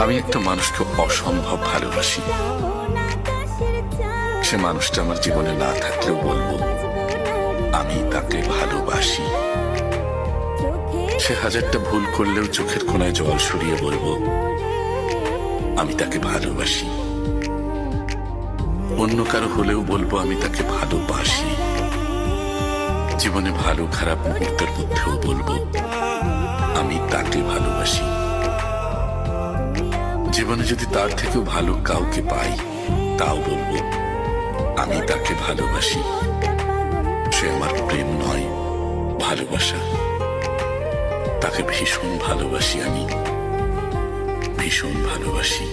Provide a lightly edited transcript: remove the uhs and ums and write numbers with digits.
আমি একটা মানুষকে অসম্ভব ভালোবাসি। সে মানুষটা আমার জীবনে না থাকলেও বলবো আমি তাকে ভালোবাসি। সে হাজারটা ভুল করলেও চোখের কোণায় জল সরিয়ে বলবো আমি তাকে ভালোবাসি। অন্য কারো হলেও বলবো আমি তাকে ভালোবাসি। জীবনে ভালো খারাপ মুহূর্তের মধ্যেও বলবো আমি তাকে ভালোবাসি। জীবনে যদি তার থেকেও ভালো কাউকে পাই তাও বলবো আমি তাকে ভালোবাসি। সে আমার প্রেম নয়, ভালোবাসা। তাকে ভীষণ ভালোবাসি, আমি ভীষণ ভালোবাসি।